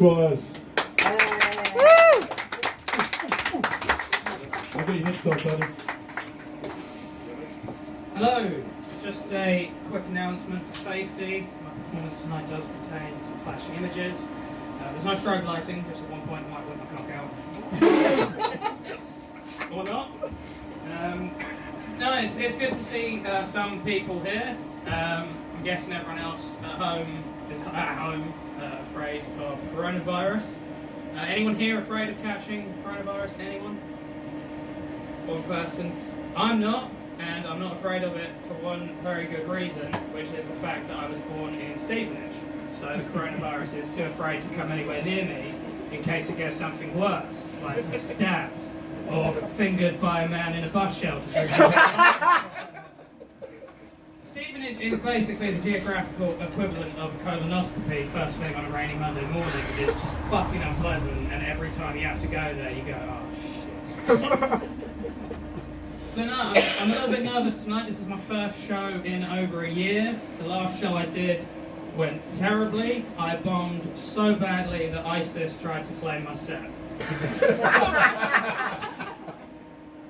Squires. I'll get you next time, Tony. Hello, just a quick announcement for safety. My performance tonight does contain some flashing images. There's no strobe lighting, which at one point might whip my cock out. Or not. No, it's good to see some people here. I'm guessing everyone else at home is at home afraid of coronavirus. Anyone here afraid of catching coronavirus? Anyone? One person. I'm not. And I'm not afraid of it for one very good reason, which is the fact that I was born in Stevenage. So the coronavirus is too afraid to come anywhere near me in case it gets something worse, like stabbed or fingered by a man in a bus shelter. Stevenage is basically the geographical equivalent of a colonoscopy first thing on a rainy Monday morning. It's just fucking unpleasant, and every time you have to go there, you go, oh shit. But no, I'm a little bit nervous tonight. This is my first show in over a year. The last show I did went terribly. I bombed so badly that ISIS tried to claim my set.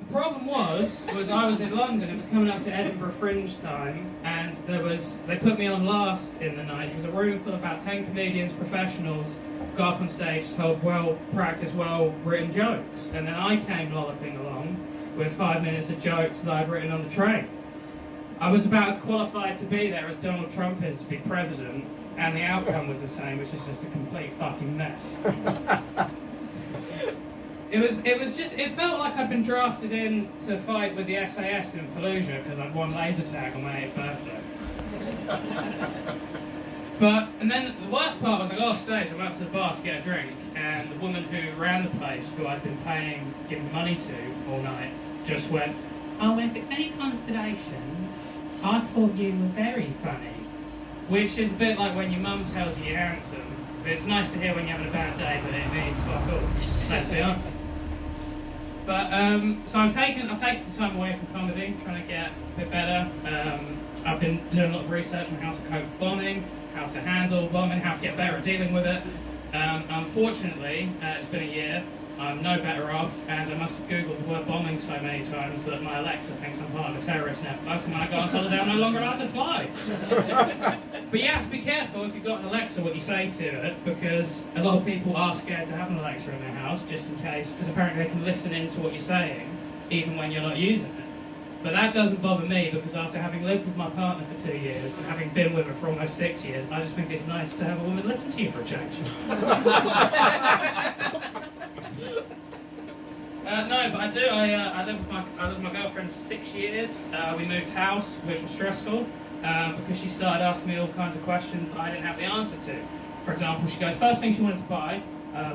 The problem was I was in London. It was coming up to Edinburgh Fringe time, and they put me on last in the night. It was a room full of about 10 comedians, professionals, got up on stage, told well-practiced, well-written jokes, and then I came lolloping along with 5 minutes of jokes that I'd written on the train. I was about as qualified to be there as Donald Trump is to be president, and the outcome was the same, which is just a complete fucking mess. It felt like I'd been drafted in to fight with the SAS in Fallujah because I'd won laser tag on my 8th birthday. And then the worst part was I got off stage, I went up to the bar to get a drink, and the woman who ran the place, who I'd been giving money to all night, just went, "Oh, if it's any consolation, I thought you were very funny." Which is a bit like when your mum tells you you're handsome. It's nice to hear when you're having a bad day, but it means fuck all. Let's be honest. But so I've taken some time away from comedy, trying to get a bit better. I've been doing a lot of research on how to cope with bombing, how to handle bombing, how to get better at dealing with it. Unfortunately, it's been a year. I'm no better off, and I must have googled the word bombing so many times that my Alexa thinks I'm part of a terrorist network, and when I go on holiday I'm no longer allowed to fly. But you have to be careful if you've got an Alexa what you say to it, because a lot of people are scared to have an Alexa in their house, just in case, because apparently they can listen into what you're saying, even when you're not using it. But that doesn't bother me, because after having lived with my partner for 2 years, and having been with her for almost 6 years, I just think it's nice to have a woman listen to you for a change. No, but I do. I lived with my girlfriend 6 years. We moved house, which was stressful, because she started asking me all kinds of questions that I didn't have the answer to. For example, first thing she wanted to buy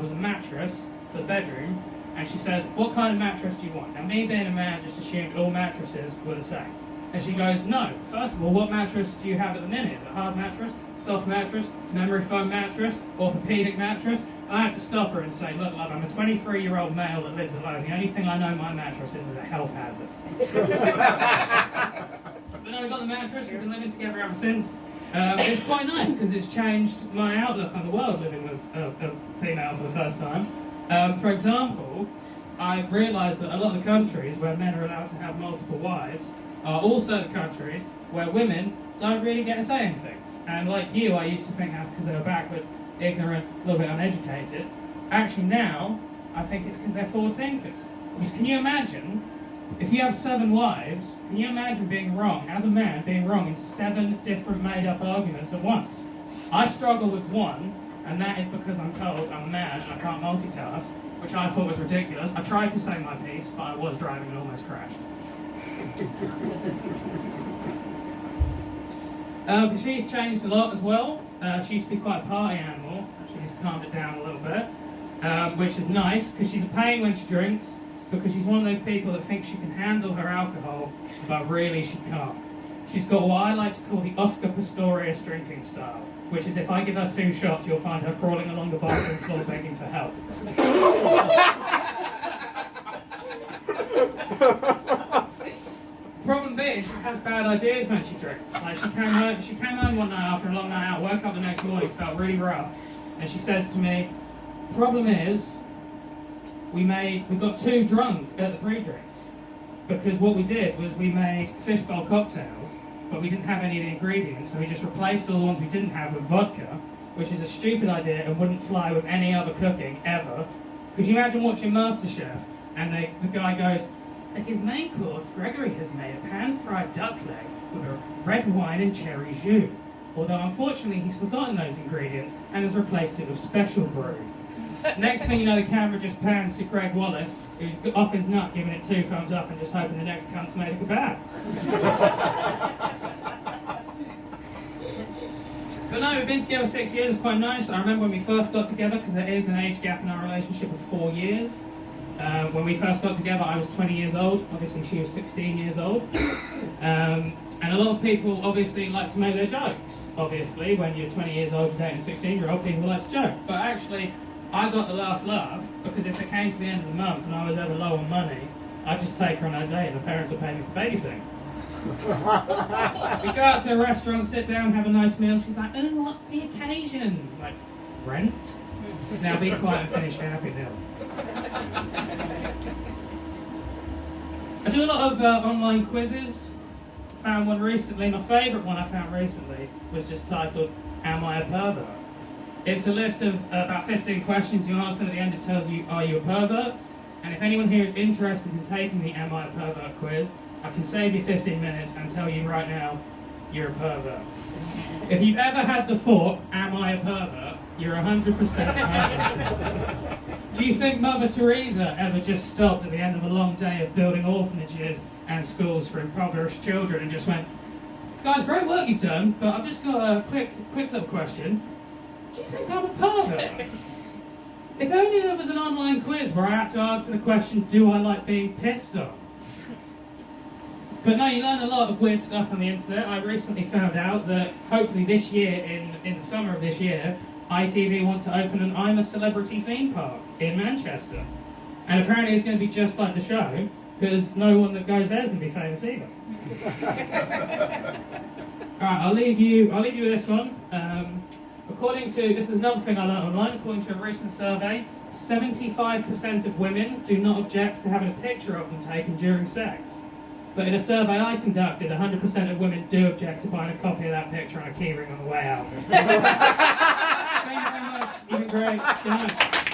was a mattress for the bedroom, and she says, "What kind of mattress do you want?" Now, me being a man just assumed all mattresses were the same. And she goes, "No, first of all, what mattress do you have at the minute? Is it a hard mattress, soft mattress, memory foam mattress, orthopedic mattress?" I had to stop her and say, "Look, love, I'm a 23-year-old male that lives alone. The only thing I know my mattress is a health hazard." But no, we got the mattress. We've been living together ever since. It's quite nice because it's changed my outlook on the world living with a female for the first time. For example, I realised that a lot of the countries where men are allowed to have multiple wives are also the countries where women don't really get a say in things. And like you, I used to think that's because they were backwards, ignorant, a little bit uneducated. Actually now, I think it's because they're forward thinkers. Because can you imagine, if you have 7 wives, can you imagine being wrong, as a man, being wrong in 7 different made-up arguments at once? I struggle with one, and that is because I'm told I'm a man and I can't multitask, which I thought was ridiculous. I tried to say my piece, but I was driving and almost crashed. But she's changed a lot as well. She used to be quite a party animal. She's calmed it down a little bit, which is nice, because she's a pain when she drinks, because she's one of those people that thinks she can handle her alcohol, but really she can't. She's got what I like to call the Oscar Pistorius drinking style, which is if I give her 2 shots, you'll find her crawling along the bathroom floor begging for help. Problem being, she has bad ideas when she drinks. Like she came home one night after a long night out, woke up the next morning, felt really rough, and she says to me, Problem is, we got too drunk at the pre-drinks. Because what we did was we made fishbowl cocktails, but we didn't have any of the ingredients, so we just replaced all the ones we didn't have with vodka, which is a stupid idea and wouldn't fly with any other cooking ever. Because you imagine watching MasterChef, and the guy goes, "For his main course, Gregory has made a pan-fried duck leg with a red wine and cherry jus. Although unfortunately he's forgotten those ingredients and has replaced it with special brew." Next thing you know, the camera just pans to Greg Wallace, who's off his nut, giving it 2 thumbs up and just hoping the next cunt's made a kebab. But no, we've been together 6 years, it's quite nice. I remember when we first got together, because there is an age gap in our relationship of 4 years. When we first got together, I was 20 years old. Obviously, she was 16 years old. And a lot of people obviously like to make their jokes. Obviously, when you're 20 years old, you're dating a 16-year-old, people like to joke. But actually, I got the last laugh because if it came to the end of the month and I was ever low on money, I'd just take her on her date and the parents would pay me for babysitting. We go out to a restaurant, sit down, have a nice meal. She's like, "Oh, what's the occasion?" I'm like, "Rent?" Now be quiet and finish your happy meal. I do a lot of online quizzes. Found one recently. My favourite one I found recently was just titled, "Am I a Pervert?" It's a list of about 15 questions. You answer them at the end, it tells you, are you a pervert? And if anyone here is interested in taking the Am I a Pervert quiz, I can save you 15 minutes and tell you right now, you're a pervert. If you've ever had the thought, am I a pervert? You're 100% pervert. Do you think Mother Teresa ever just stopped at the end of a long day of building orphanages and schools for impoverished children and just went, "Guys, great work you've done, but I've just got a quick little question. Do you think I'm a pervert?" If only there was an online quiz where I had to answer the question, do I like being pissed on? But no, you learn a lot of weird stuff on the internet. I recently found out that hopefully this year, in the summer of this year, ITV want to open an I'm a Celebrity theme park in Manchester. And apparently it's going to be just like the show, because no one that goes there is going to be famous either. Alright, I'll leave you with this one. This is another thing I learned online, according to a recent survey, 75% of women do not object to having a picture of them taken during sex. But in a survey I conducted, 100% of women do object to buying a copy of that picture on a keyring on the way out. Thank you very much. You've been great. Good night.